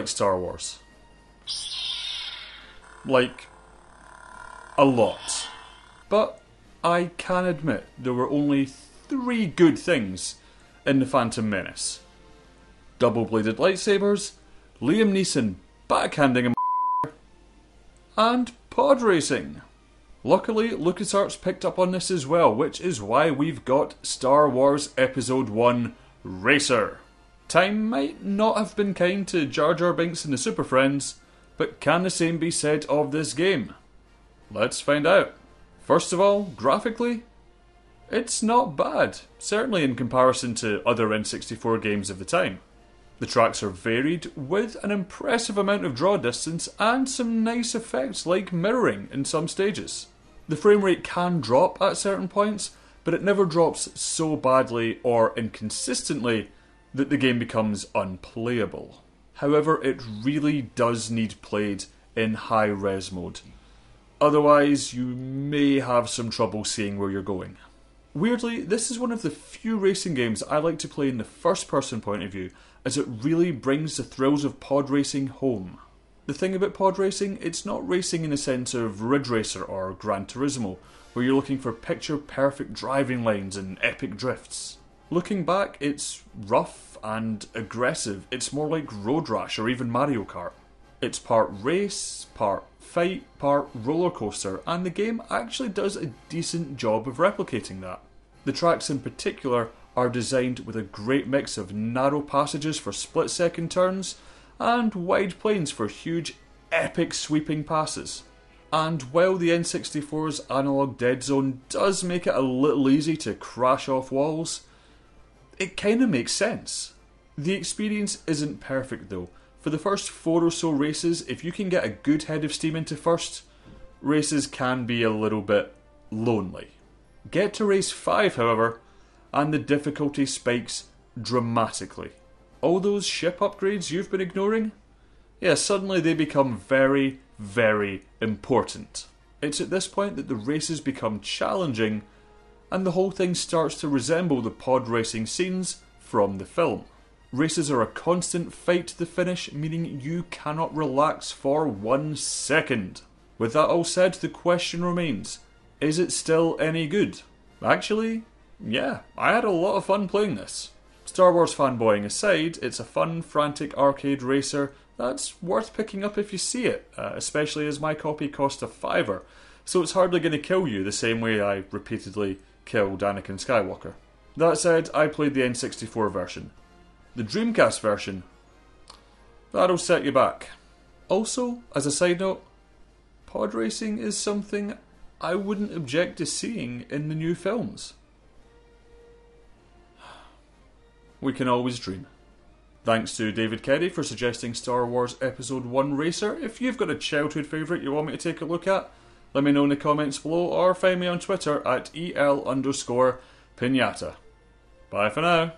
like Star Wars. Like, a lot. But I can admit there were only 3 good things in the Phantom Menace. Double-bladed lightsabers, Liam Neeson backhanding a and pod racing. Luckily, LucasArts picked up on this as well, which is why we've got Star Wars Episode 1 Racer. Time might not have been kind to Jar Jar Binks and the Super Friends, but can the same be said of this game? Let's find out. First of all, graphically, it's not bad, certainly in comparison to other N64 games of the time. The tracks are varied, with an impressive amount of draw distance and some nice effects like mirroring in some stages. The frame rate can drop at certain points, but it never drops so badly or inconsistently that the game becomes unplayable. However, it really does need played in high-res mode. Otherwise, you may have some trouble seeing where you're going. Weirdly, this is one of the few racing games I like to play in the first-person point of view, as it really brings the thrills of pod racing home. The thing about pod racing, it's not racing in the sense of Ridge Racer or Gran Turismo, where you're looking for picture-perfect driving lines and epic drifts. Looking back, it's rough and aggressive. It's more like Road Rash or even Mario Kart. It's part race, part fight, part roller coaster, and the game actually does a decent job of replicating that. The tracks in particular are designed with a great mix of narrow passages for split-second turns and wide plains for huge, epic sweeping passes. And while the N64's analog dead zone does make it a little easy to crash off walls, it kinda makes sense. The experience isn't perfect though. For the first 4 or so races, if you can get a good head of steam into first, races can be a little bit lonely. Get to race 5, however, and the difficulty spikes dramatically. All those ship upgrades you've been ignoring? Yeah, suddenly they become very, very important. It's at this point that the races become challenging, and the whole thing starts to resemble the pod racing scenes from the film. Races are a constant fight to the finish, meaning you cannot relax for 1 second. With that all said, the question remains, is it still any good? Actually, yeah, I had a lot of fun playing this. Star Wars fanboying aside, it's a fun, frantic arcade racer that's worth picking up if you see it, especially as my copy cost a $5, so it's hardly going to kill you the same way I repeatedly killed Anakin Skywalker. That said, I played the N64 version. The Dreamcast version, that'll set you back. Also, as a side note, pod racing is something I wouldn't object to seeing in the new films. We can always dream. Thanks to David Keddy for suggesting Star Wars Episode 1 Racer. If you've got a childhood favourite you want me to take a look at, let me know in the comments below or find me on Twitter at EL_Pinata. Bye for now.